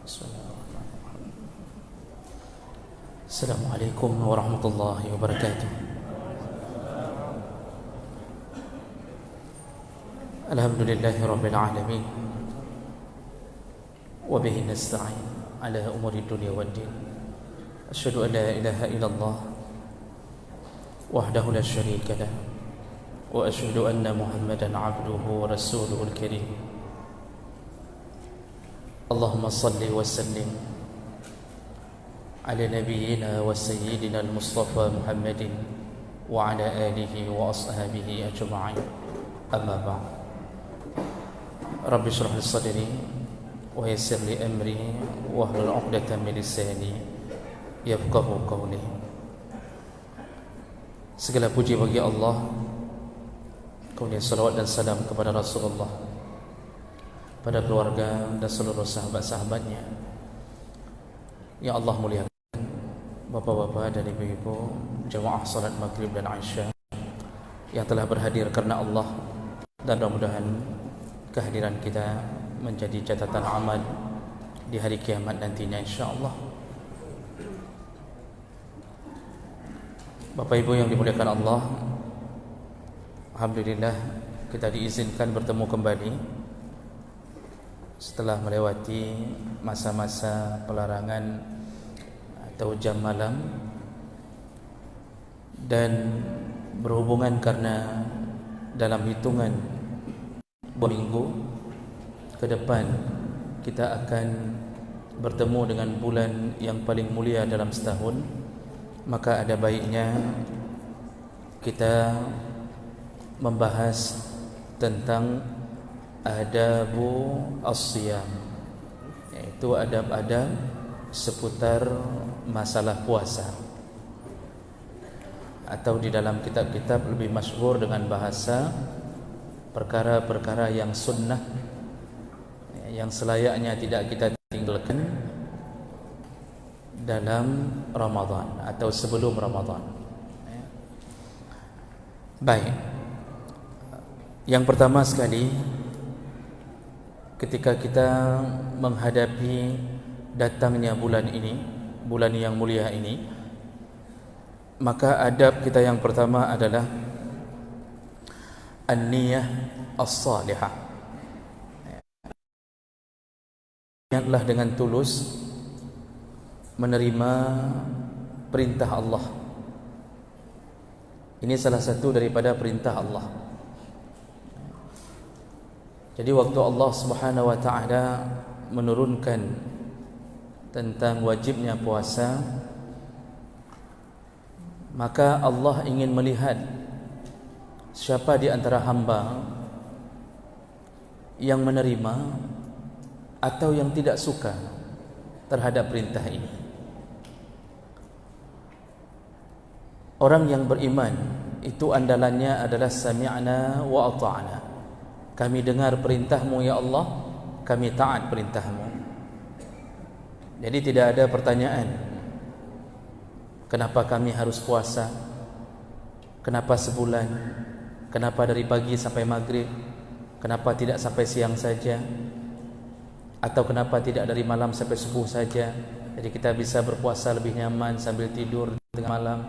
Bismillahirrahmanirrahim. Assalamualaikum warahmatullahi wabarakatuh. Alhamdulillahi rabbil alamin. Wa bihi nasta'in ala umuri dunya waddin. Asyhadu an la ilaha illallah wahdahu la syarika lah. Wa asyhadu anna Muhammadan abduhu wa rasuluhul karim. Allahumma salli wa sallim ala nabiyyina wa sayyidina al-Mustafa Muhammadin wa ala alihi wa ashabihi ajma'in. Amma ba'd. Rabbi shrah li sadri wa yassir li amri wa hlul 'uqdatam min lisani yafqahu qawli. Segala puji bagi Allah, kemudian salawat dan salam kepada Rasulullah, pada keluarga dan seluruh sahabat-sahabatnya yang Allah muliakan, bapak-bapak dan ibu-ibu, jamaah salat maghrib dan isya yang telah berhadir karena Allah, dan mudah-mudahan kehadiran kita menjadi catatan amal di hari kiamat nantinya insya-Allah. Bapak Ibu yang dimuliakan Allah, alhamdulillah kita diizinkan bertemu kembali setelah melewati masa-masa pelarangan atau jam malam, dan berhubungan karena dalam hitungan 2 minggu ke depan kita akan bertemu dengan bulan yang paling mulia dalam setahun, maka ada baiknya kita membahas tentang adabu as-siyam, yaitu adab-adab seputar masalah puasa, atau di dalam kitab-kitab lebih masyhur dengan bahasa perkara-perkara yang sunnah, yang selayaknya tidak kita tinggalkan dalam Ramadan atau sebelum Ramadan. Baik, yang pertama sekali, ketika kita menghadapi datangnya bulan ini, bulan yang mulia ini, maka adab kita yang pertama adalah an-niyah as-salihah. Niatlah dengan tulus menerima perintah Allah. Ini salah satu daripada perintah Allah. Jadi waktu Allah Subhanahu wa taala menurunkan tentang wajibnya puasa, maka Allah ingin melihat siapa di antara hamba yang menerima atau yang tidak suka terhadap perintah ini. Orang yang beriman itu andalannya adalah sami'na wa ata'na. Kami dengar perintahmu ya Allah, kami taat perintahmu. Jadi tidak ada pertanyaan, kenapa kami harus puasa? Kenapa sebulan? Kenapa dari pagi sampai maghrib? Kenapa tidak sampai siang saja? Atau kenapa tidak dari malam sampai subuh saja? Jadi kita bisa berpuasa lebih nyaman sambil tidur di tengah malam.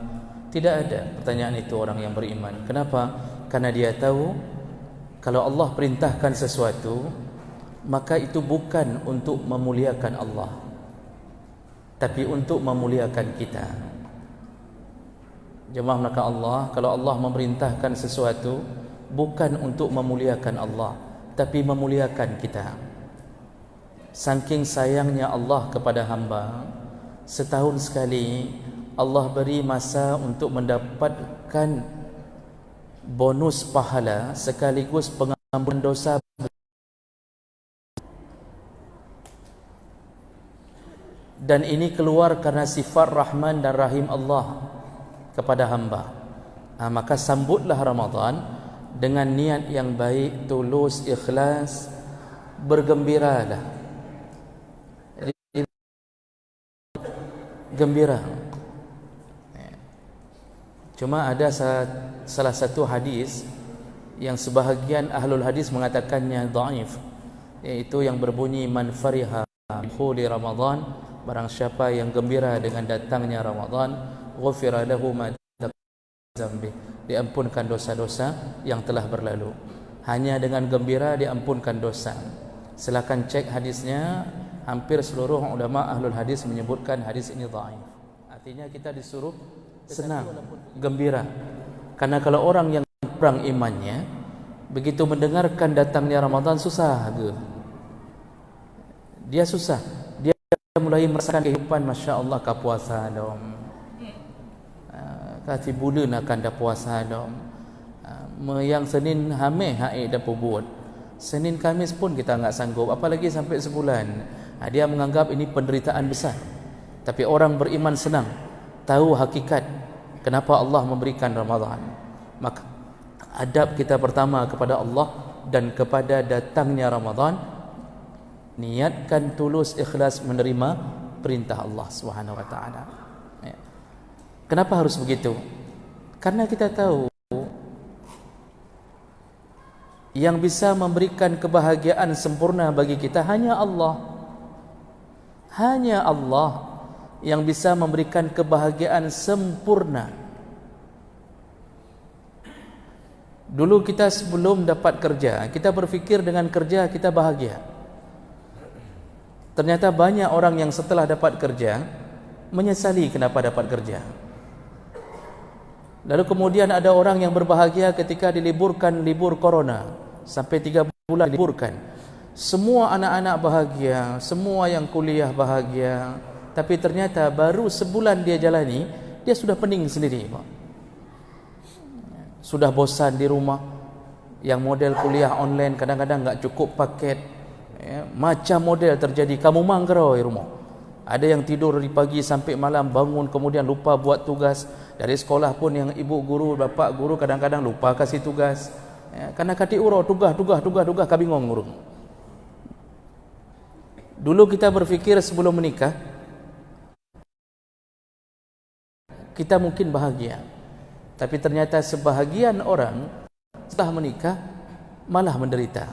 Tidak ada pertanyaan itu orang yang beriman. Kenapa? Karena dia tahu kalau Allah perintahkan sesuatu, maka itu bukan untuk memuliakan Allah, tapi untuk memuliakan kita. Jemaah maka Allah, kalau Allah memerintahkan sesuatu, bukan untuk memuliakan Allah, tapi memuliakan kita. Saking sayangnya Allah kepada hamba, setahun sekali Allah beri masa untuk mendapatkan bonus pahala sekaligus pengampunan dosa. Dan ini keluar karena sifat Rahman dan Rahim Allah kepada hamba. Maka sambutlah Ramadan dengan niat yang baik, tulus, ikhlas, bergembiralah. Gembira. Cuma ada salah satu hadis yang sebahagian ahlul hadis mengatakannya dhaif, yaitu yang berbunyi man fariha dukhuli Ramadan, barang siapa yang gembira dengan datangnya Ramadan, ghufira lahu ma dzambi, diampunkan dosa-dosa yang telah berlalu. Hanya dengan gembira diampunkan dosa. Silakan cek hadisnya. Hampir seluruh ulama ahlul hadis menyebutkan hadis ini dhaif. Artinya kita disuruh senang, gembira. Karena kalau orang yang kurang imannya, begitu mendengarkan datangnya Ramadan susah ke? Dia susah. Dia mulai merasakan kehidupan, Masya Allah, ka puasa dom. Kasi bulan akan dah puasa dom. Yang Senin hamil haid dah buat. Senin Kamis pun kita enggak sanggup, apalagi sampai sebulan. Dia menganggap ini penderitaan besar. Tapi orang beriman senang, tahu hakikat kenapa Allah memberikan Ramadan. Maka adab kita pertama kepada Allah dan kepada datangnya Ramadan, niatkan tulus ikhlas menerima perintah Allah Subhanahu wa taala. Kenapa harus begitu? Karena kita tahu yang bisa memberikan kebahagiaan sempurna bagi kita hanya Allah. Hanya Allah yang bisa memberikan kebahagiaan sempurna. Dulu kita sebelum dapat kerja, kita berfikir dengan kerja kita bahagia. Ternyata banyak orang yang setelah dapat kerja menyesali kenapa dapat kerja. Lalu kemudian ada orang yang berbahagia ketika diliburkan libur corona, sampai 3 bulan diliburkan. Semua anak-anak bahagia, semua yang kuliah bahagia. Tapi ternyata baru sebulan dia jalani, dia sudah pening sendiri, Pak. Sudah bosan di rumah. Yang model kuliah online kadang-kadang enggak cukup paket. Macam model terjadi, kamu mangkero di rumah. Ada yang tidur dari pagi sampai malam, bangun kemudian lupa buat tugas. Dari sekolah pun yang ibu guru, bapak guru kadang-kadang lupa kasih tugas. Karena kati uro tugas kami ngurung. Dulu kita berfikir sebelum menikah kita mungkin bahagia. Tapi ternyata sebahagian orang setelah menikah malah menderita.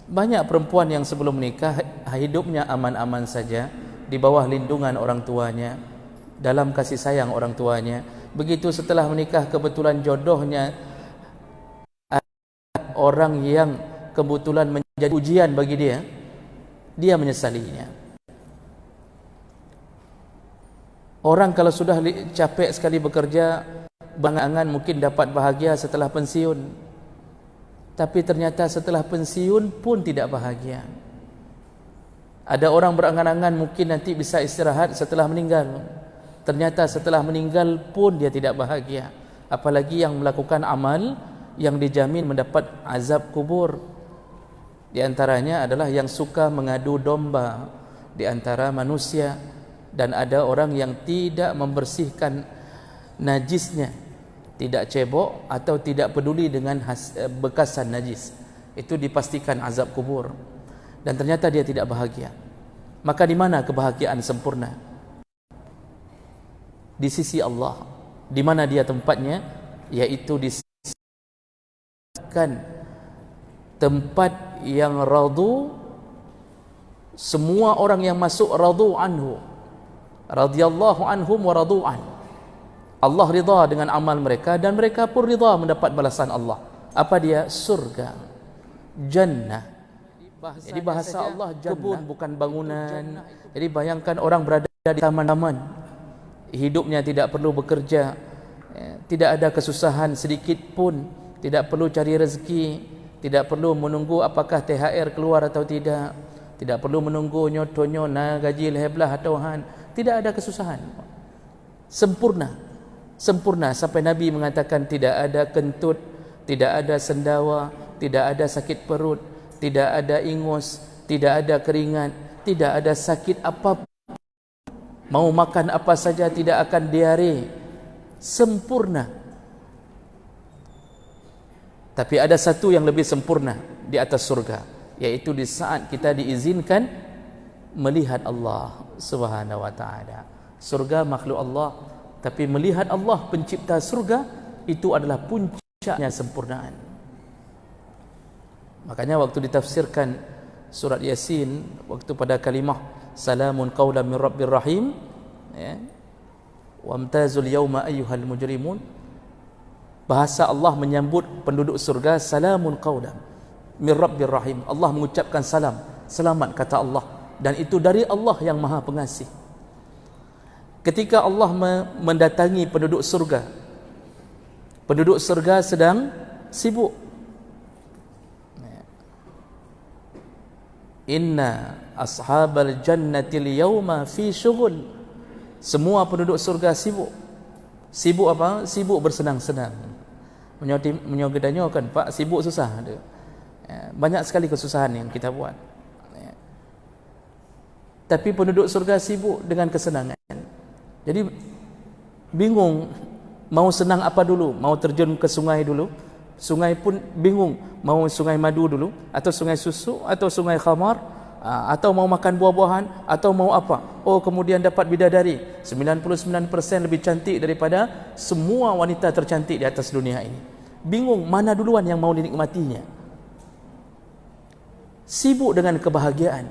Banyak perempuan yang sebelum menikah hidupnya aman-aman saja, di bawah lindungan orang tuanya, dalam kasih sayang orang tuanya. Begitu setelah menikah kebetulan jodohnya orang yang kebetulan menjadi ujian bagi dia, dia menyesalinya. Orang kalau sudah capek sekali bekerja, berangan-angan mungkin dapat bahagia setelah pensiun. Tapi ternyata setelah pensiun pun tidak bahagia. Ada orang berangan-angan mungkin nanti bisa istirahat setelah meninggal. Ternyata setelah meninggal pun dia tidak bahagia. Apalagi yang melakukan amal yang dijamin mendapat azab kubur. Di antaranya adalah yang suka mengadu domba di antara manusia, dan ada orang yang tidak membersihkan najisnya, tidak cebok atau tidak peduli dengan bekasan najis. Itu dipastikan azab kubur. Dan ternyata dia tidak bahagia. Maka di mana kebahagiaan sempurna? Di sisi Allah. Di mana dia tempatnya? Yaitu di tempat yang radu, semua orang yang masuk radu anhu, radhiyallahu anhum wa radu'an. Allah ridha dengan amal mereka dan mereka pun ridha mendapat balasan Allah. Apa dia? Surga, jannah. Jadi bahasa Allah kebun bukan bangunan. Jadi bayangkan orang berada di taman-taman, hidupnya tidak perlu bekerja, tidak ada kesusahan sedikit pun, tidak perlu cari rezeki, tidak perlu menunggu apakah THR keluar atau tidak, tidak perlu menunggu nyotonyo na gaji leheblah atau han. Tidak ada kesusahan. Sempurna. Sempurna sampai Nabi mengatakan tidak ada kentut, tidak ada sendawa, tidak ada sakit perut, tidak ada ingus, tidak ada keringat, tidak ada sakit apapun. Mau makan apa saja tidak akan diare. Sempurna. Tapi ada satu yang lebih sempurna di atas surga, yaitu di saat kita diizinkan melihat Allah Subhanahu wa taala. Surga makhluk Allah, tapi melihat Allah pencipta surga itu adalah puncaknya sempurnaan. Makanya waktu ditafsirkan surat Yasin waktu pada kalimah salamun qaulan min rabbir rahim, ya, wamtazul yauma ayyuhal mujrimun, bahasa Allah menyambut penduduk surga salamun qaulan min rabbir rahim. Allah mengucapkan salam, selamat kata Allah, dan itu dari Allah yang Maha Pengasih. Ketika Allah mendatangi penduduk surga sedang sibuk. Inna ashabal jannatil yawma fi syughul. Semua penduduk surga sibuk. Sibuk apa? Sibuk bersenang-senang. Menyogedanyokan, Pak, sibuk susah ada. Banyak sekali kesusahan yang kita buat. Tapi penduduk surga sibuk dengan kesenangan. Jadi bingung mau senang apa dulu, mau terjun ke sungai dulu. Sungai pun bingung, mau sungai madu dulu, atau sungai susu, atau sungai khamar, atau mau makan buah-buahan, atau mau apa. Oh, kemudian dapat bidadari 99% lebih cantik daripada semua wanita tercantik di atas dunia ini. Bingung mana duluan yang mau dinikmatinya. Sibuk dengan kebahagiaan.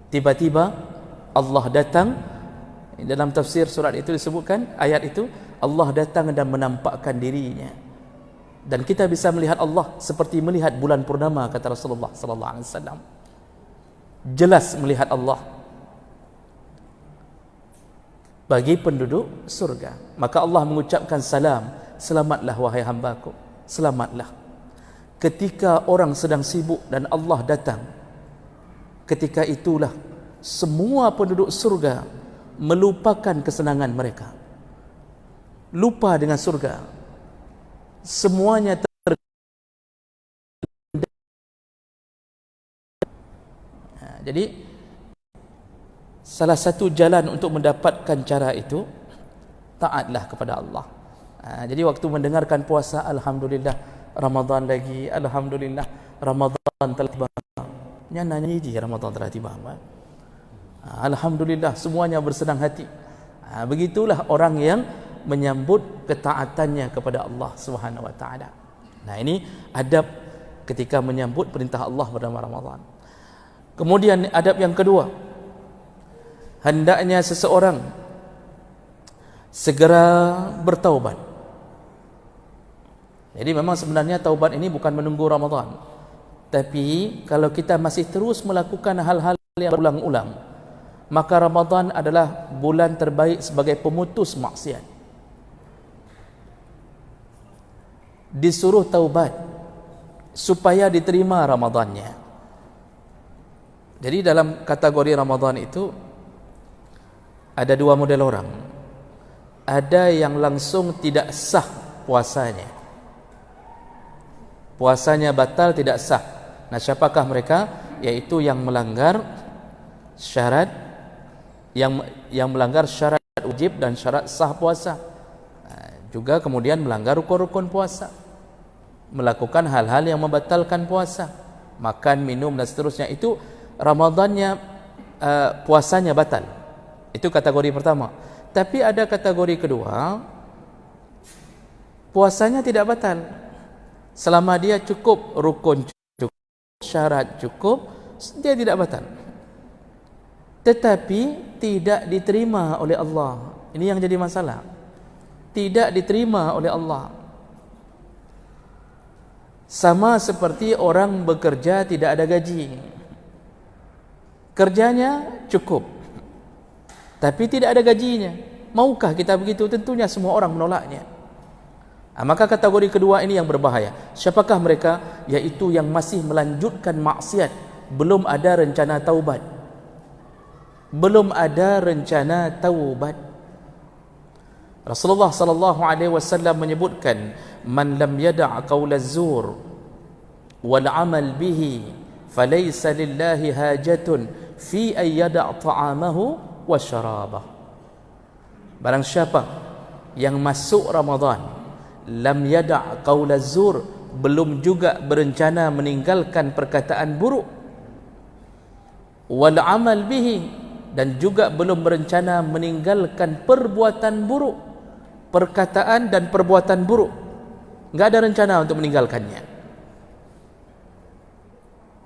Tiba-tiba Allah datang. Dalam tafsir surat itu disebutkan, ayat itu, Allah datang dan menampakkan dirinya. Dan kita bisa melihat Allah seperti melihat bulan purnama, kata Rasulullah sallallahu alaihi wasallam. Jelas melihat Allah bagi penduduk surga. Maka Allah mengucapkan salam, selamatlah wahai hambaku, selamatlah. Ketika orang sedang sibuk dan Allah datang, ketika itulah semua penduduk surga melupakan kesenangan mereka, lupa dengan surga. Semuanya jadi salah satu jalan untuk mendapatkan cara itu, taatlah kepada Allah. Jadi waktu mendengarkan puasa, alhamdulillah Ramadan lagi, alhamdulillah Ramadan telah tiba. Nyanyi je Ramadan telah tiba. Alhamdulillah, semuanya bersenang hati. Begitulah orang yang menyambut ketaatannya kepada Allah Subhanahu wa taala. Nah, ini adab ketika menyambut perintah Allah bernama Ramadan. Kemudian adab yang kedua, hendaknya seseorang segera bertaubat. Jadi memang sebenarnya taubat ini bukan menunggu Ramadan. Tapi kalau kita masih terus melakukan hal-hal yang berulang-ulang, maka Ramadan adalah bulan terbaik sebagai pemutus maksiat. Disuruh taubat supaya diterima Ramadannya. Jadi dalam kategori Ramadan itu ada dua model orang. Ada yang langsung tidak sah puasanya. Puasanya batal, tidak sah. Nah, siapakah mereka? Yaitu yang melanggar syarat, yang melanggar syarat wajib dan syarat sah puasa. Juga kemudian melanggar rukun-rukun puasa, melakukan hal-hal yang membatalkan puasa, makan, minum dan seterusnya. Itu Ramadannya, puasanya batal. Itu kategori pertama. Tapi ada kategori kedua, puasanya tidak batal selama dia cukup rukun, cukup syarat, cukup, dia tidak batal. Tetapi tidak diterima oleh Allah. Ini yang jadi masalah. Tidak diterima oleh Allah. Sama seperti orang bekerja tidak ada gaji. Kerjanya cukup, tapi tidak ada gajinya. Maukah kita begitu? Tentunya semua orang menolaknya. Maka kategori kedua ini yang berbahaya. Siapakah mereka? Yaitu yang masih melanjutkan maksiat, belum ada rencana taubat. Belum ada rencana taubat. Rasulullah sallallahu alaihi wasallam menyebutkan, man lam yada' qaul az-zur wal 'amal bihi falaysa lillahi hajatun fi ay yada' ta'amahu wa syarabah. Barang siapa yang masuk Ramadan lam yada' qaul az-zur, belum juga berencana meninggalkan perkataan buruk, wal 'amal bihi, dan juga belum berencana meninggalkan perbuatan buruk, perkataan dan perbuatan buruk, enggak ada rencana untuk meninggalkannya.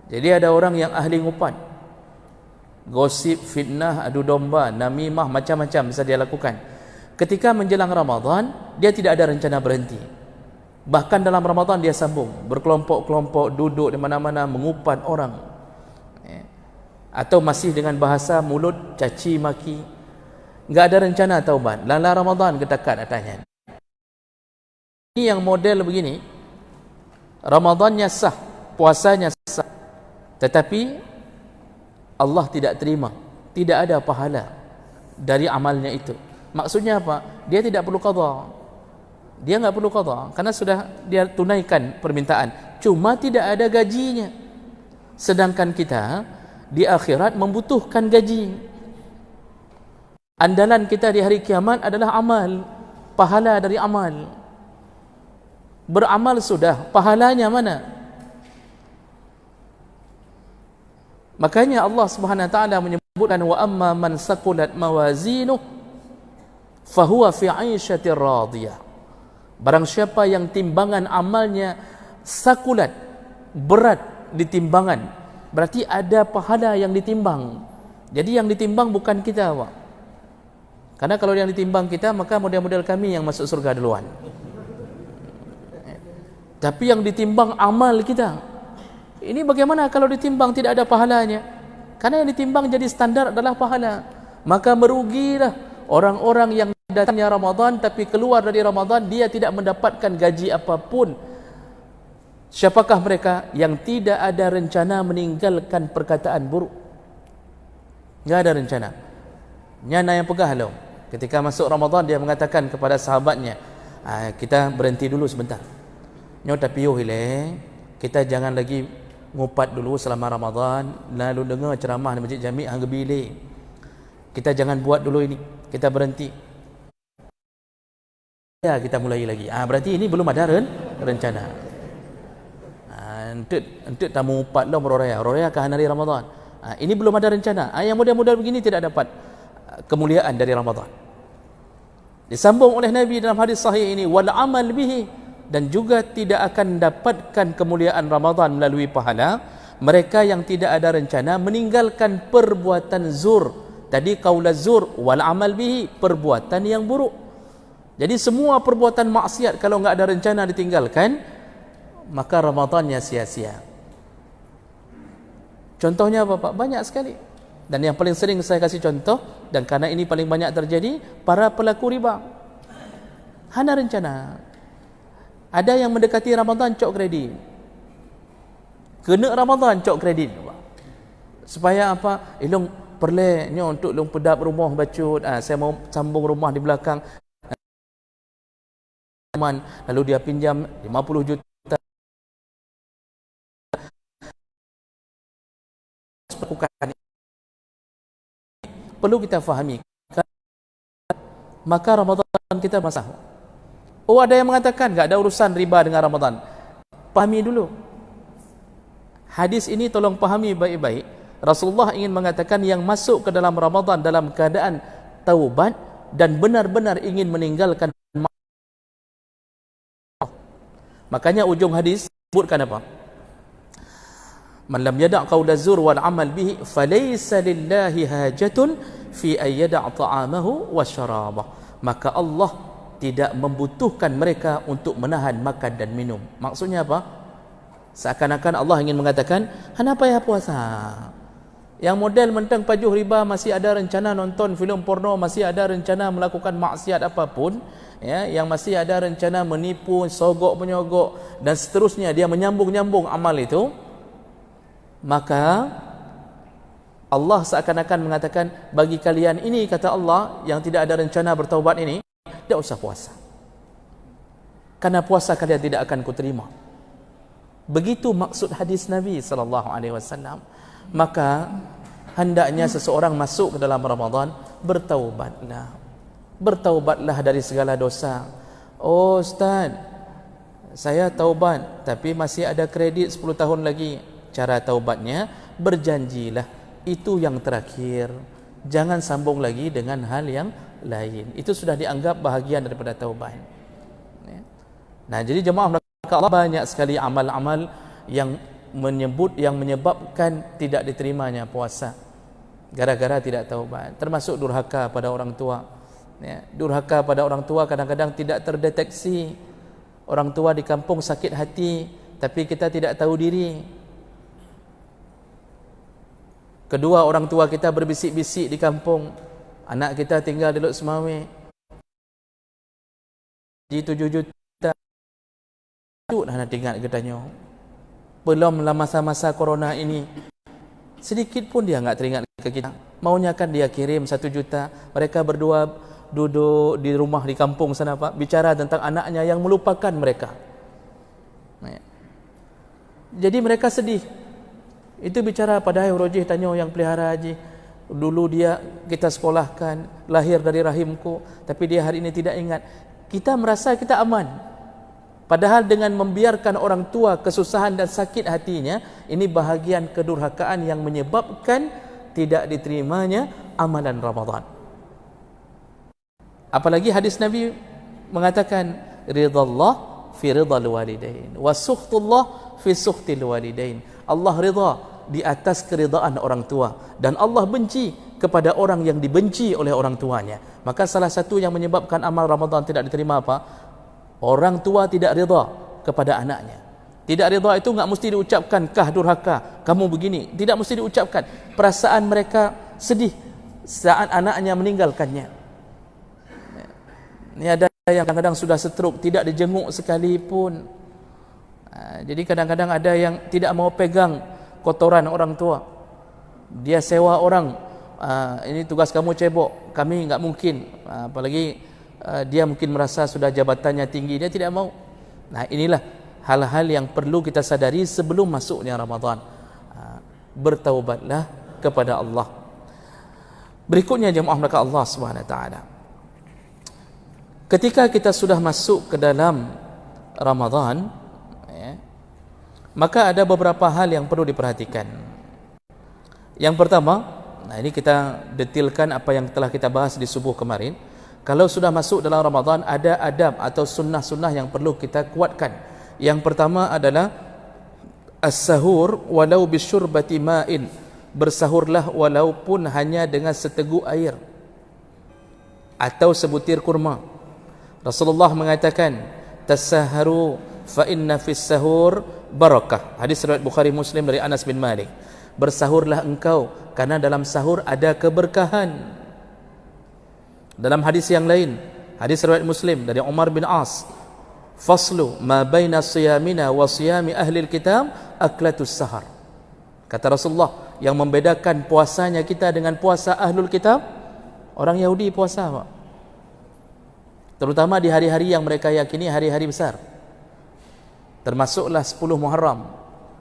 Jadi ada orang yang ahli ngupat, gosip, fitnah, adu domba, namimah, macam-macam bisa dia lakukan. Ketika menjelang Ramadan, dia tidak ada rencana berhenti. Bahkan dalam Ramadan dia sambung, berkelompok-kelompok duduk di mana-mana mengupat orang. Atau masih dengan bahasa mulut, caci maki. Enggak ada rencana taubat. Lala Ramadan ketakat atasnya. Ini yang model begini, Ramadannya sah, puasanya sah, tetapi Allah tidak terima, tidak ada pahala dari amalnya itu. Maksudnya apa? Dia tidak perlu qadha. Dia enggak perlu qadha karena sudah dia tunaikan permintaan, cuma tidak ada gajinya. Sedangkan kita di akhirat membutuhkan gaji. Andalan kita di hari kiamat adalah amal, pahala dari amal. Beramal sudah, pahalanya mana? Makanya Allah Subhanahu wa taala menyebutkan wa amma man saqulat mawazinuh fahuwa fi 'aisyatir radiyah. Barang siapa yang timbangan amalnya sakulat, berat di timbangan, berarti ada pahala yang ditimbang. Jadi yang ditimbang bukan kita, Pak. Karena kalau yang ditimbang kita, maka model-model kami yang masuk surga duluan. Tapi yang ditimbang amal kita. Ini bagaimana kalau ditimbang tidak ada pahalanya? Karena yang ditimbang jadi standar adalah pahala. Maka merugilah orang-orang yang datangnya Ramadan tapi keluar dari Ramadan dia tidak mendapatkan gaji apapun. Siapakah mereka? Yang tidak ada rencana meninggalkan perkataan buruk. Tidak ada rencana. Nyana yang pegah loh. Ketika masuk Ramadan dia mengatakan kepada sahabatnya, kita berhenti dulu sebentar. Nyo tapi yo hile, kita jangan lagi ngupat dulu selama Ramadan, lalu dengar ceramah di Masjid Jami' hangga bilik. Kita jangan buat dulu ini. Kita berhenti. Ya, kita mulai lagi. Berarti ini belum ada rencana. Entuk tamu upat lo meroraya. Roraya ke hari Ramadan. Ini belum ada rencana. Yang model-model begini tidak dapat kemuliaan dari Ramadan. Disambung oleh Nabi dalam hadis sahih ini, wal amal bihi, dan juga tidak akan dapatkan kemuliaan Ramadan melalui pahala mereka yang tidak ada rencana meninggalkan perbuatan zur. Tadi qaulaz zur wal amal bihi, perbuatan yang buruk. Jadi semua perbuatan maksiat kalau enggak ada rencana ditinggalkan, maka Ramadannya sia-sia. Contohnya apa, Pak? Banyak sekali. Dan yang paling sering saya kasih contoh, dan karena ini paling banyak terjadi, para pelaku riba. Hana rencana. Ada yang mendekati Ramadan cok kredit. Kena Ramadan cok kredit. Supaya apa? Ilung perlenya untuk long pedap rumah bacut. Saya mau sambung rumah di belakang. Lalu dia pinjam 50 juta. Perlu kita fahami. Maka Ramadan kita masalah. Oh, ada yang mengatakan enggak ada urusan riba dengan Ramadan. Pahami dulu. Hadis ini tolong pahami baik-baik. Rasulullah ingin mengatakan yang masuk ke dalam Ramadan dalam keadaan taubat dan benar-benar ingin meninggalkan. Makanya ujung hadis sebutkan apa? Man lam yada' qaulaz zur wal amal bihi falaysa lillahi hajatun fi ay yada' ta'amahu wa syarabah. Maka Allah tidak membutuhkan mereka untuk menahan makan dan minum. Maksudnya apa? Seakan-akan Allah ingin mengatakan, kenapa ya puasa? Yang model mentang pajuh riba masih ada rencana nonton filem porno, masih ada rencana melakukan maksiat apapun, ya, yang masih ada rencana menipu, sogok menyogok dan seterusnya, dia menyambung-nyambung amal itu, maka Allah seakan-akan mengatakan, bagi kalian ini, kata Allah, yang tidak ada rencana bertaubat ini, tidak usah puasa. Karena puasa kalian tidak akan kuterima. Begitu maksud hadis Nabi SAW. Maka hendaknya seseorang masuk ke dalam Ramadan, bertaubatlah. Bertaubatlah dari segala dosa. Oh Ustaz, saya taubat tapi masih ada kredit 10 tahun lagi. Cara taubatnya, berjanjilah. Itu yang terakhir. Jangan sambung lagi dengan hal yang lain. Itu sudah dianggap bahagian daripada taubat. Nah, jadi jemaah Allah, banyak sekali amal-amal yang menyebabkan tidak diterimanya puasa, gara-gara tidak taubat. Termasuk durhaka pada orang tua. Ya, durhaka pada orang tua kadang-kadang tidak terdeteksi. Orang tua di kampung sakit hati, tapi kita tidak tahu diri. Kedua, orang tua kita berbisik-bisik di kampung, anak kita tinggal di Lok Semawe, 7 juta. Dah nak ingat katanya. Belumlah masa-masa corona ini, sedikit pun dia enggak teringat ke kita. Maunya kan dia kirim 1 juta. Mereka berdua duduk di rumah di kampung sana, Pak, bicara tentang anaknya yang melupakan mereka. Jadi mereka sedih. Itu bicara pada Rojih tanya yang pelihara haji. Dulu dia kita sekolahkan, lahir dari rahimku, tapi dia hari ini tidak ingat. Kita merasa kita aman. Padahal dengan membiarkan orang tua kesusahan dan sakit hatinya, ini bahagian kedurhakaan yang menyebabkan tidak diterimanya amalan Ramadan. Apalagi hadis Nabi mengatakan, ridallah fi ridal walidain wa sukhtullah fi sukhtil walidain. Allah ridha di atas keridaan orang tua, dan Allah benci kepada orang yang dibenci oleh orang tuanya. Maka salah satu yang menyebabkan amal Ramadan tidak diterima apa? Orang tua tidak ridha kepada anaknya. Tidak ridha itu enggak mesti diucapkan kah durhaka, kamu begini, tidak mesti diucapkan. Perasaan mereka sedih saat anaknya meninggalkannya. Ini ada yang kadang-kadang sudah stroke, tidak dijenguk sekalipun. Jadi kadang-kadang ada yang tidak mau pegang kotoran orang tua. Dia sewa orang, ini tugas kamu cebok, kami enggak mungkin. Apalagi dia mungkin merasa sudah jabatannya tinggi, dia tidak mau. Nah, inilah hal-hal yang perlu kita sadari sebelum masuknya Ramadan. Bertaubatlah kepada Allah. Berikutnya jemaah mereka Allah Subhanahu wa taala. Ketika kita sudah masuk ke dalam Ramadan, ya, maka ada beberapa hal yang perlu diperhatikan. Yang pertama, nah ini kita detilkan apa yang telah kita bahas di subuh kemarin. Kalau sudah masuk dalam Ramadan, ada adab atau sunnah-sunnah yang perlu kita kuatkan. Yang pertama adalah as-sahur walau bisyurbati ma'in. Bersahurlah walaupun hanya dengan seteguk air atau sebutir kurma. Rasulullah mengatakan, tasahharu fa inna fis sahur barakah. Hadis riwayat Bukhari Muslim dari Anas bin Malik. Bersahurlah engkau karena dalam sahur ada keberkahan. Dalam hadis yang lain, hadis riwayat Muslim dari Umar bin As, faslu ma baina siyamina wa siyami ahli alkitab aklatus sahar. Kata Rasulullah, yang membedakan puasanya kita dengan puasa ahlul kitab, orang Yahudi puasa, Pak. Terutama di hari-hari yang mereka yakini hari-hari besar. Termasuklah 10 Muharram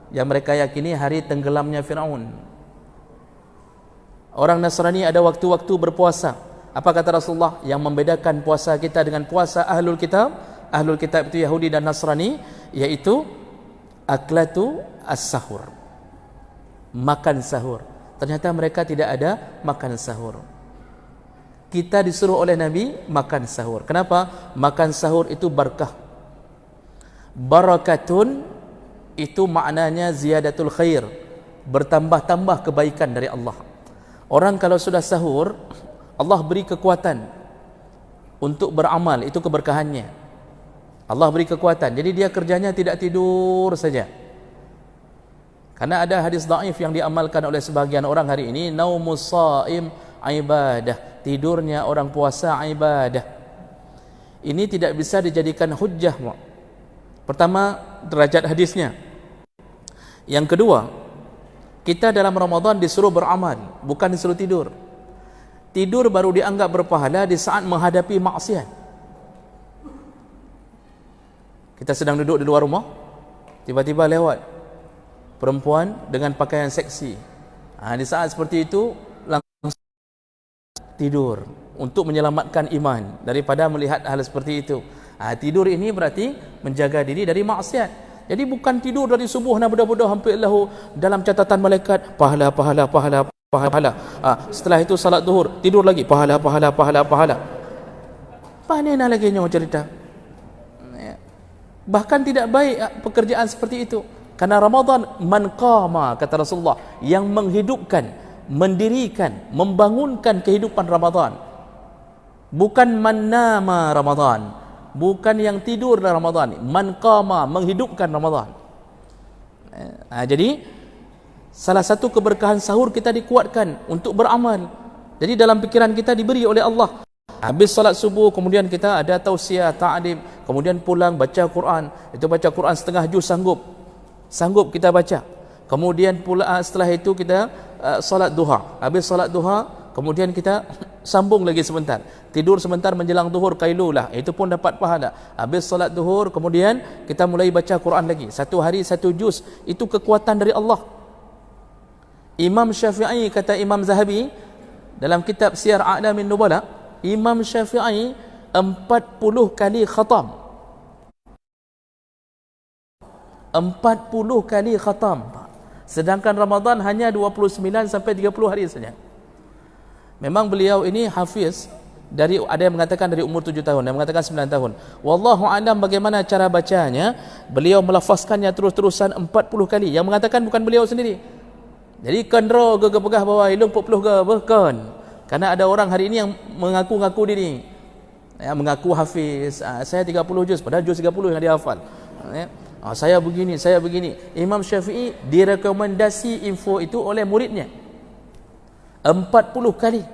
yang mereka yakini hari tenggelamnya Firaun. Orang Nasrani ada waktu-waktu berpuasa. Apa kata Rasulullah? Yang membedakan puasa kita dengan puasa ahlul kitab, ahlul kitab itu Yahudi dan Nasrani, yaitu aklatu as-sahur, makan sahur. Ternyata mereka tidak ada makan sahur. Kita disuruh oleh Nabi makan sahur. Kenapa? Makan sahur itu barakah. Barakatun itu maknanya ziyadatul khair, bertambah-tambah kebaikan dari Allah. Orang kalau sudah sahur, Allah beri kekuatan untuk beramal, itu keberkahannya. Allah beri kekuatan. Jadi dia kerjanya tidak tidur saja. Karena ada hadis dhaif yang diamalkan oleh sebagian orang hari ini, naumus shaim ibadah. Tidurnya orang puasa ibadah. Ini tidak bisa dijadikan hujjah. Pertama, derajat hadisnya. Yang kedua, kita dalam Ramadan disuruh beramal, bukan disuruh tidur. Tidur baru dianggap berpahala di saat menghadapi maksiat. Kita sedang duduk di luar rumah, tiba-tiba lewat perempuan dengan pakaian seksi. Di saat seperti itu tidur untuk menyelamatkan iman daripada melihat hal seperti itu. Tidur ini berarti menjaga diri dari maksiat. Jadi bukan tidur dari subuh na mudah-mudah hampir lahu dalam catatan malaikat pahala. Setelah itu salat zuhur, tidur lagi pahala. Mana lagi nyawa cerita? Bahkan tidak baik pekerjaan seperti itu. Karena Ramadan man qama, kata Rasulullah, yang menghidupkan, mendirikan, membangunkan kehidupan Ramadan. Bukan man nama Ramadan, bukan yang tidur dalam Ramadan. Man qama, menghidupkan Ramadan. Jadi salah satu keberkahan sahur kita dikuatkan untuk beramal. Jadi dalam pikiran kita diberi oleh Allah. Habis salat subuh, kemudian kita ada tausiah, ta'lim, kemudian pulang baca Quran. Itu baca Quran setengah juz sanggup kita baca. Kemudian pula setelah itu kita salat duha. Habis salat duha, kemudian kita sambung lagi sebentar, tidur sebentar menjelang zuhur, qailulah, itu pun dapat pahala. Habis salat zuhur, kemudian kita mulai baca Quran lagi, satu hari satu juz. Itu kekuatan dari Allah. Imam Syafi'i, kata Imam Zahabi dalam kitab Siyar A'lamin Nubala, Imam Syafi'i 40 kali khatam. 40 kali khatam. Sedangkan Ramadan hanya 29 sampai 30 hari saja. Memang beliau ini hafiz, dari ada yang mengatakan dari umur 7 tahun, ada yang mengatakan 9 tahun. Wallahu a'lam bagaimana cara bacanya. Beliau melafazkannya terus-terusan 40 kali. Yang mengatakan bukan beliau sendiri. Jadi kendro ke pegah bawah ilmu 40 ke bukan. Karena ada orang hari ini yang mengaku-ngaku diri, mengaku hafiz, saya 30 juz, padahal juz 30 yang dia hafal. Saya begini, saya begini. Imam Syafi'i direkomendasi info itu oleh muridnya 40 kali.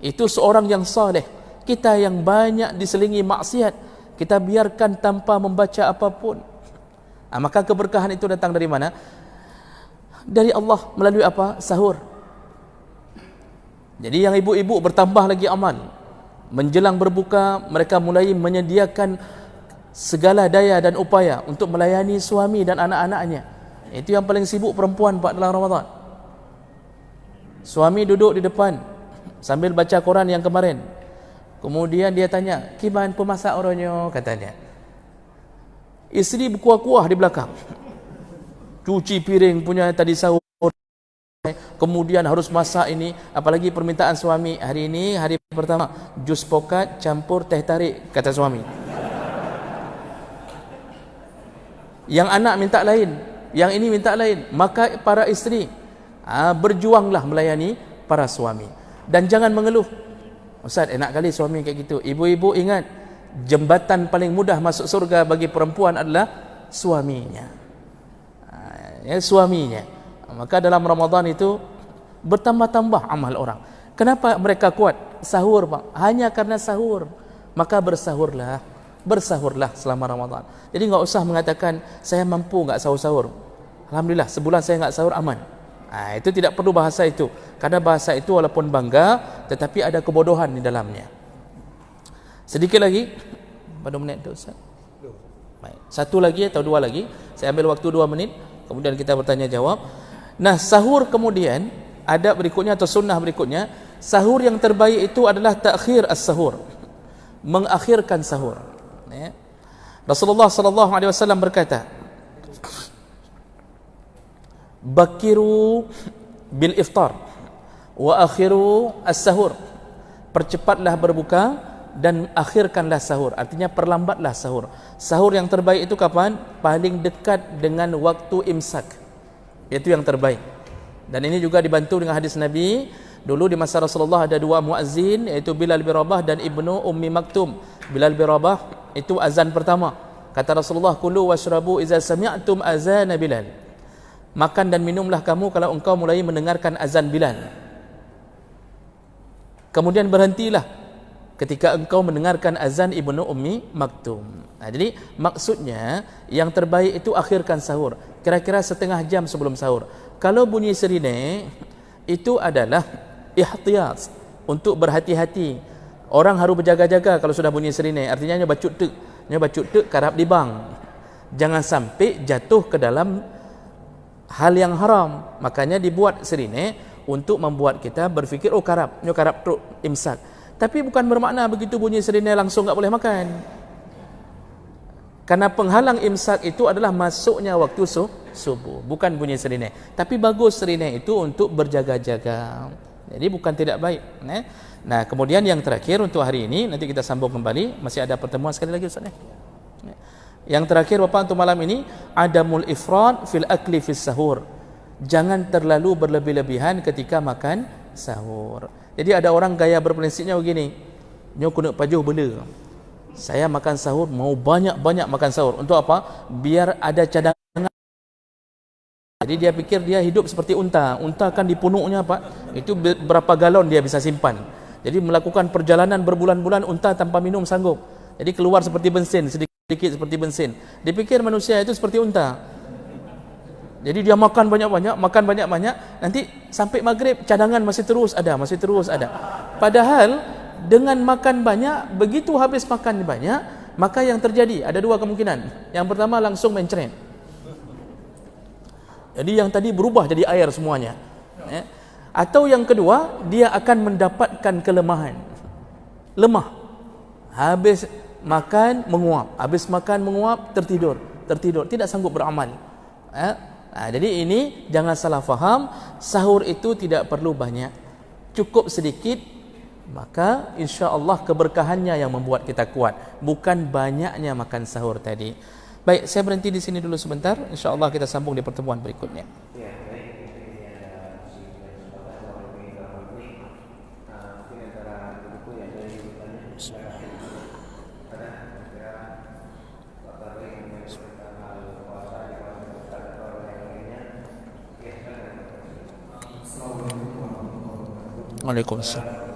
Itu seorang yang saleh. Kita yang banyak diselingi maksiat, kita biarkan tanpa membaca apapun. Maka keberkahan itu datang dari mana? Dari Allah melalui apa? Sahur. Jadi yang ibu-ibu bertambah lagi amal. Menjelang berbuka, mereka mulai menyediakan segala daya dan upaya untuk melayani suami dan anak-anaknya. Itu yang paling sibuk perempuan Pak dalam Ramadan. Suami duduk di depan sambil baca Quran yang kemarin. Kemudian dia tanya, "Kiman pemasak oronyo?" katanya. Isteri berkuah-kuah di belakang. Cuci piring punya tadi sahur. Kemudian harus masak ini, apalagi permintaan suami. Hari ini hari pertama, jus pokat campur teh tarik, kata suami. Yang anak minta lain, yang ini minta lain. Maka para isteri, berjuanglah melayani para suami. Dan jangan mengeluh. Ustaz, enak kali suami kayak gitu. Ibu-ibu ingat, jembatan paling mudah masuk surga bagi perempuan adalah suaminya. Suaminya. Maka dalam Ramadan itu bertambah-tambah amal orang. Kenapa mereka kuat? Sahur, Pak. Hanya karena sahur. Maka bersahurlah. Bersahurlah selama Ramadan. Jadi enggak usah mengatakan saya mampu enggak sahur-sahur. Alhamdulillah sebulan saya enggak sahur, aman. Itu tidak perlu bahasa itu. Karena bahasa itu walaupun bangga, tetapi ada kebodohan di dalamnya. Sedikit lagi. Pada menit itu, Ustaz. Baik. Satu lagi atau dua lagi. Saya ambil waktu 2 menit. Kemudian kita bertanya jawab. Nah, sahur kemudian ada berikutnya atau sunnah berikutnya, sahur yang terbaik itu adalah ta'khir as-sahur, mengakhirkan sahur. Rasulullah sallallahu alaihi wasallam berkata, "Bakiru bil iftar wa akhiru as-sahur." Percepatlah berbuka dan akhirkanlah sahur. Artinya perlambatlah sahur. Sahur yang terbaik itu kapan? Paling dekat dengan waktu imsak. Itu yang terbaik. Dan ini juga dibantu dengan hadis Nabi. Dulu di masa Rasulullah ada 2 muazzin, iaitu Bilal bin Rabah dan Ibnu Ummi Maktum. Bilal bin Rabah itu azan pertama. Kata Rasulullah, "Kulu washrabu idza sami'tum azan Bilal." Makan dan minumlah kamu kalau engkau mulai mendengarkan azan Bilal. Kemudian berhentilah ketika engkau mendengarkan azan Ibnu Ummi Maktum. Jadi maksudnya yang terbaik itu akhirkan sahur, kira-kira setengah jam sebelum sahur. Kalau bunyi sirine itu adalah ihtiyat, untuk berhati-hati. Orang harus berjaga-jaga kalau sudah bunyi sirine. Artinya nyoba tuk karap di bang. Jangan sampai jatuh ke dalam hal yang haram. Makanya dibuat sirine untuk membuat kita berfikir, oh karap tuk imsak. Tapi bukan bermakna begitu bunyi sirine langsung enggak boleh makan. Karena penghalang imsak itu adalah masuknya waktu subuh, bukan bunyi sirine. Tapi bagus sirine itu untuk berjaga-jaga. Jadi bukan tidak baik. Nah, kemudian yang terakhir untuk hari ini, nanti kita sambung kembali. Masih ada pertemuan sekali lagi, Ustaz. Yang terakhir Bapak untuk malam ini, adamul ifrat fil akli fis sahur. Jangan terlalu berlebih-lebihan ketika makan sahur. Jadi ada orang gaya berprinsipnya begini, nyo kena pajuh bela. Saya makan sahur mau banyak-banyak makan sahur. Untuk apa? Biar ada cadangan. Jadi dia pikir dia hidup seperti unta. Unta kan di punuknya Pak, itu berapa galon dia bisa simpan. Jadi melakukan perjalanan berbulan-bulan unta tanpa minum sanggup. Jadi keluar seperti bensin, sedikit seperti bensin. Dipikir manusia itu seperti unta. Jadi dia makan banyak-banyak, nanti sampai maghrib cadangan masih terus ada. Padahal dengan makan banyak, begitu habis makan banyak, maka yang terjadi ada dua kemungkinan. Yang pertama langsung mencret. Jadi yang tadi berubah jadi air semuanya. Atau yang kedua, dia akan mendapatkan kelemahan. Lemah. Habis makan menguap, tertidur, tidak sanggup beramal. Jadi ini jangan salah faham, sahur itu tidak perlu banyak, cukup sedikit, maka insya-Allah keberkahannya yang membuat kita kuat, bukan banyaknya makan sahur tadi. Baik, saya berhenti di sini dulu sebentar, insya-Allah kita sambung di pertemuan berikutnya. Waalaikumsalam.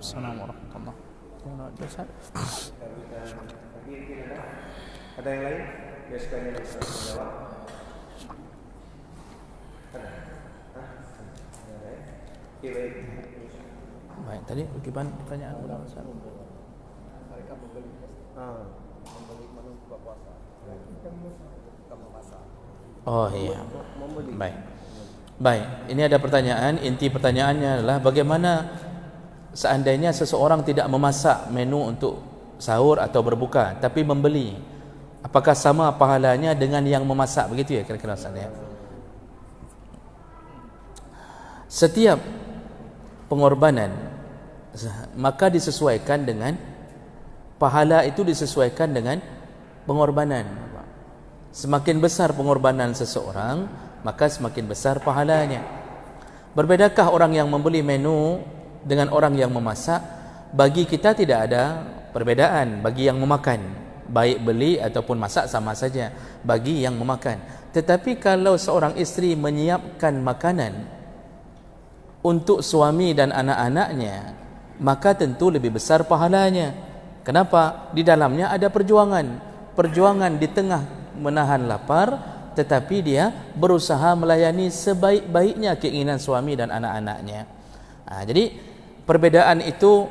Assalamualaikum warahmatullahi wabarakatuh. Ada yang lain? Ya sekalian bisa menjawab. Baik, tadi bagaimana pertanyaan ulang Ustaz? Mereka membeli menu buka puasa. Buka puasa. Oh iya. Baik, ini ada pertanyaan, inti pertanyaannya adalah bagaimana seandainya seseorang tidak memasak menu untuk sahur atau berbuka tapi membeli, apakah sama pahalanya dengan yang memasak, begitu ya kira-kira Ustaz ya? Setiap pengorbanan maka disesuaikan dengan pahala, itu disesuaikan dengan pengorbanan. Semakin besar pengorbanan seseorang, maka semakin besar pahalanya. Berbedakah orang yang membeli menu dengan orang yang memasak? Bagi kita tidak ada perbedaan. Bagi yang memakan, baik beli ataupun masak sama saja bagi yang memakan. Tetapi kalau seorang isteri menyiapkan makanan untuk suami dan anak-anaknya, maka tentu lebih besar pahalanya. Kenapa? Di dalamnya ada perjuangan di tengah menahan lapar, tetapi dia berusaha melayani sebaik-baiknya keinginan suami dan anak-anaknya. Jadi perbedaan itu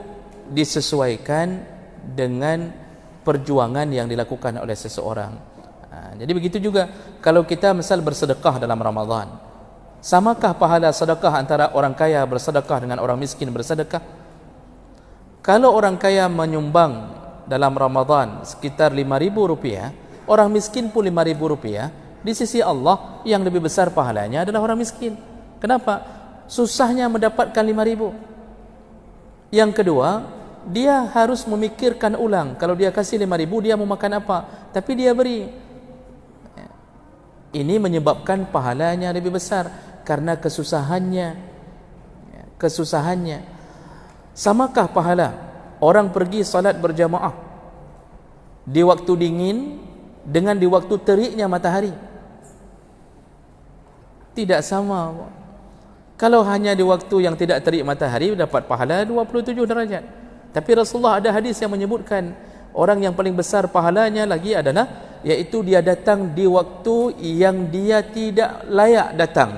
disesuaikan dengan perjuangan yang dilakukan oleh seseorang. Jadi begitu juga kalau kita misal bersedekah dalam Ramadan, samakah pahala sedekah antara orang kaya bersedekah dengan orang miskin bersedekah? Kalau orang kaya menyumbang dalam Ramadan sekitar RM5.000, orang miskin pun RM5.000, di sisi Allah yang lebih besar pahalanya adalah orang miskin. Kenapa? Susahnya mendapatkan RM5.000. Yang kedua, dia harus memikirkan ulang. Kalau dia kasih RM5.000, dia mau makan apa? Tapi dia beri. Ini menyebabkan pahalanya lebih besar karena kesusahannya. Samakah pahala orang pergi salat berjamaah di waktu dingin dengan di waktu teriknya matahari? Tidak sama. Kalau hanya di waktu yang tidak terik matahari dapat pahala 27 derajat. Tapi Rasulullah ada hadis yang menyebutkan orang yang paling besar pahalanya lagi adalah, yaitu dia datang di waktu yang dia tidak layak datang.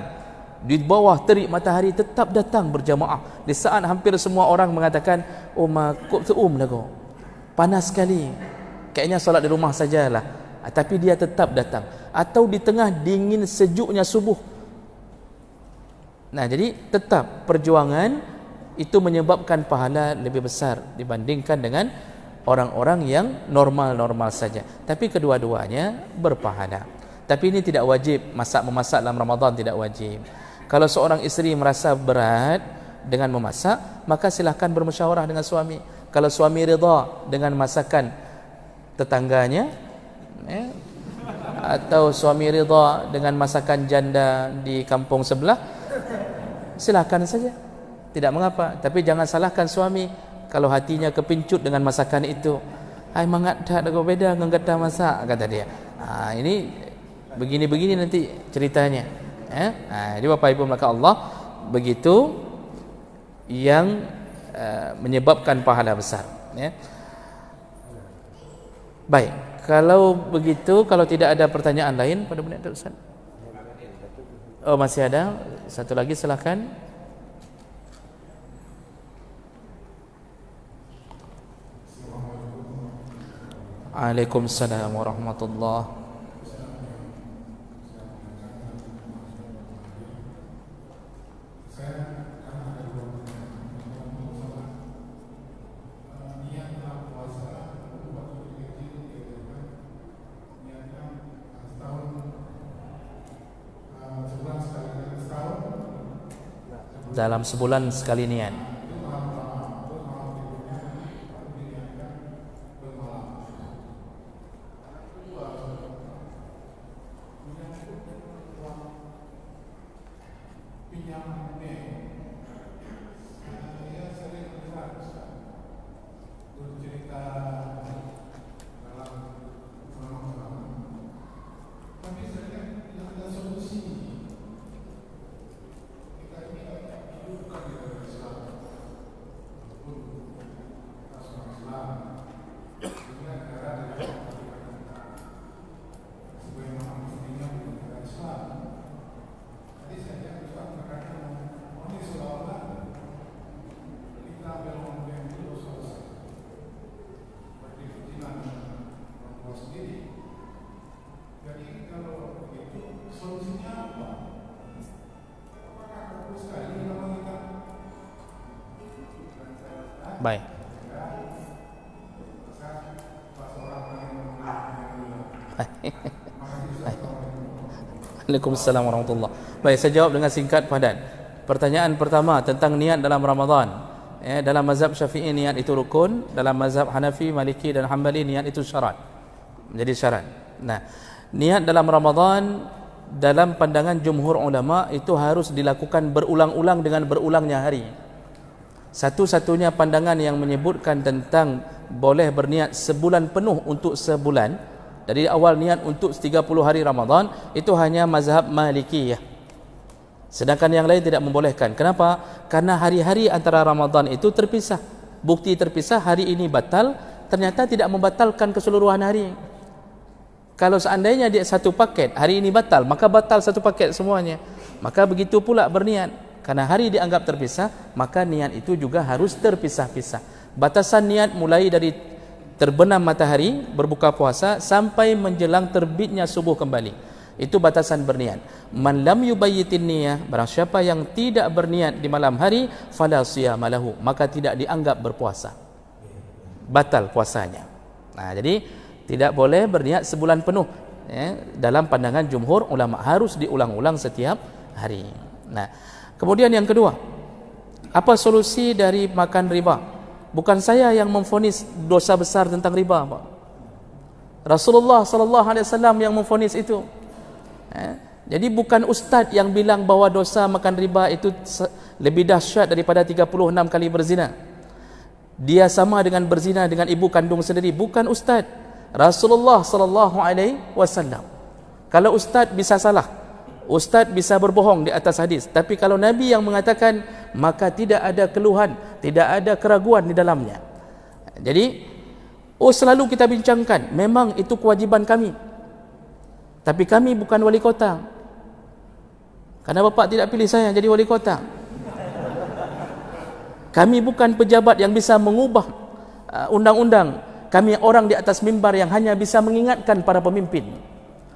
di bawah terik matahari tetap datang berjamaah. Di saat hampir semua orang mengatakan, oh kok lah kau, panas sekali, kayaknya solat di rumah sajalah. Tapi dia tetap datang. Atau di tengah dingin sejuknya subuh. Nah, jadi tetap perjuangan itu menyebabkan pahala lebih besar dibandingkan dengan orang-orang yang normal-normal saja. Tapi kedua-duanya berpahala. Tapi ini tidak wajib, memasak dalam Ramadan tidak wajib. Kalau seorang isteri merasa berat dengan memasak, maka silahkan bermusyawarah dengan suami. Kalau suami rida dengan masakan tetangganya, atau suami rida dengan masakan janda di kampung sebelah, silahkan saja, tidak mengapa. Tapi jangan salahkan suami kalau hatinya kepincut dengan masakan itu. Ai mangat dak beda dengan kata masak, kata dia. Ini begini-begini nanti ceritanya. Jadi Bapak Ibu maka Allah begitu yang menyebabkan pahala besar. Baik, kalau begitu, kalau tidak ada pertanyaan lain pada menit Ustaz. Oh, masih ada satu lagi, silakan. Waalaikumsalam warahmatullahi. Dalam sebulan sekali niat. Baik. Waalaikumsalam warahmatullahi. Baik, saya jawab dengan singkat padat. Pertanyaan pertama tentang niat dalam Ramadan. Dalam mazhab Syafi'i niat itu rukun, dalam mazhab Hanafi, Maliki dan Hambali niat itu syarat. Menjadi syarat. Nah, niat dalam Ramadan dalam pandangan jumhur ulama itu harus dilakukan berulang-ulang dengan berulangnya hari. Satu-satunya pandangan yang menyebutkan tentang boleh berniat sebulan penuh untuk sebulan, dari awal niat untuk 30 hari Ramadan, itu hanya mazhab Malikiyah. Sedangkan yang lain tidak membolehkan. Kenapa? Karena hari-hari antara Ramadan itu terpisah. Bukti terpisah, hari ini batal, ternyata tidak membatalkan keseluruhan hari. Kalau seandainya dia satu paket, hari ini batal, maka batal satu paket semuanya. Maka begitu pula berniat. Karena hari dianggap terpisah, maka niat itu juga harus terpisah-pisah. Batasan niat mulai dari terbenam matahari berbuka puasa sampai menjelang terbitnya subuh kembali. Itu batasan berniat. Man lam yubayyitin niyah, barang siapa yang tidak berniat di malam hari, fala siyama lahu, maka tidak dianggap berpuasa. Batal puasanya. Nah, jadi tidak boleh berniat sebulan penuh. Dalam pandangan jumhur ulama harus diulang-ulang setiap hari. Nah, kemudian yang kedua, apa solusi dari makan riba? Bukan saya yang memvonis dosa besar tentang riba, Pak. Rasulullah sallallahu alaihi wasallam yang memvonis itu. Jadi bukan ustaz yang bilang bahwa dosa makan riba itu lebih dahsyat daripada 36 kali berzina. Dia sama dengan berzina dengan ibu kandung sendiri, bukan ustaz. Rasulullah sallallahu alaihi wasallam. Kalau ustaz bisa salah, ustaz bisa berbohong di atas hadis, tapi kalau Nabi yang mengatakan, maka tidak ada keluhan, tidak ada keraguan di dalamnya. Jadi selalu kita bincangkan, memang itu kewajiban kami, tapi kami bukan wali kota. Karena bapak tidak pilih saya jadi wali kota. Kami bukan pejabat yang bisa mengubah undang-undang. Kami orang di atas mimbar yang hanya bisa mengingatkan para pemimpin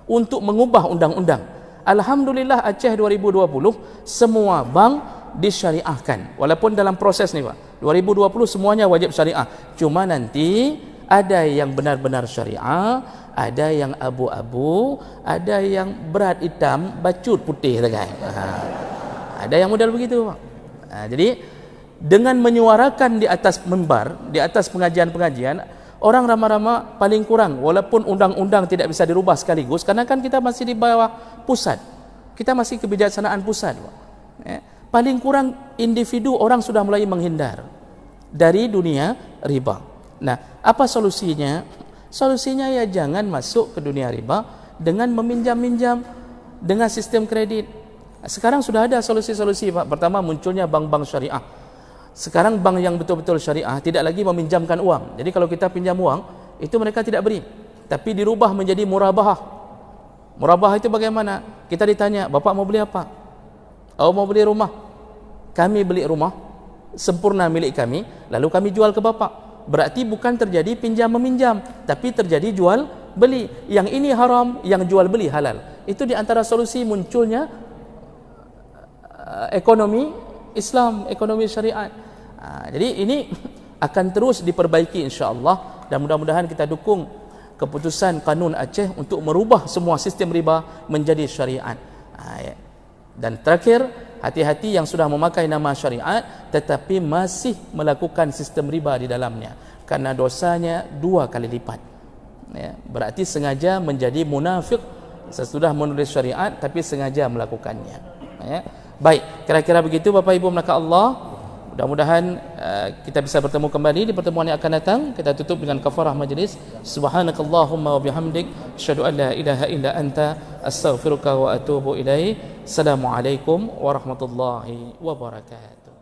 untuk mengubah undang-undang. Alhamdulillah Aceh 2020 semua bank disyariahkan. Walaupun dalam proses ni Pak, 2020 semuanya wajib syariah. Cuma nanti ada yang benar-benar syariah, ada yang abu-abu, ada yang berat hitam, bacut putih kan. Ada yang model begitu Pak. Jadi dengan menyuarakan di atas mimbar, di atas pengajian-pengajian, orang ramai-ramai paling kurang, walaupun undang-undang tidak bisa dirubah sekaligus, karena kan kita masih di bawah pusat, kita masih kebijaksanaan pusat, paling kurang individu orang sudah mulai menghindar dari dunia riba. Nah, apa solusinya? Solusinya ya jangan masuk ke dunia riba dengan meminjam-minjam dengan sistem kredit. Sekarang sudah ada solusi-solusi Pak. Pertama munculnya bank-bank syariah. Sekarang bank yang betul-betul syariah tidak lagi meminjamkan uang. Jadi kalau kita pinjam uang, itu mereka tidak beri, tapi dirubah menjadi murabahah. Murabahah itu bagaimana? Kita ditanya, "Bapak mau beli apa?" "Oh, mau beli rumah." Kami beli rumah sempurna milik kami, lalu kami jual ke Bapak. Berarti bukan terjadi pinjam meminjam, tapi terjadi jual beli. Yang ini haram, yang jual beli halal. Itu di antara solusi munculnya ekonomi Islam, ekonomi syariat. Jadi ini akan terus diperbaiki insya-Allah, dan mudah-mudahan kita dukung keputusan Kanun Aceh untuk merubah semua sistem riba menjadi syariat. Dan terakhir, hati-hati yang sudah memakai nama syariat tetapi masih melakukan sistem riba di dalamnya, karena dosanya 2 kali lipat. Berarti sengaja menjadi munafik sesudah menulis syariat tapi sengaja melakukannya. Baik, kira-kira begitu Bapak Ibu melakukan Allah. Mudah-mudahan kita bisa bertemu kembali di pertemuan yang akan datang. Kita tutup dengan kafarah majlis. Subhanakallahumma wa bihamdik, asyhadu an la ilaha illa anta, astaghfiruka wa atubu ilaik. Assalamualaikum warahmatullahi wabarakatuh.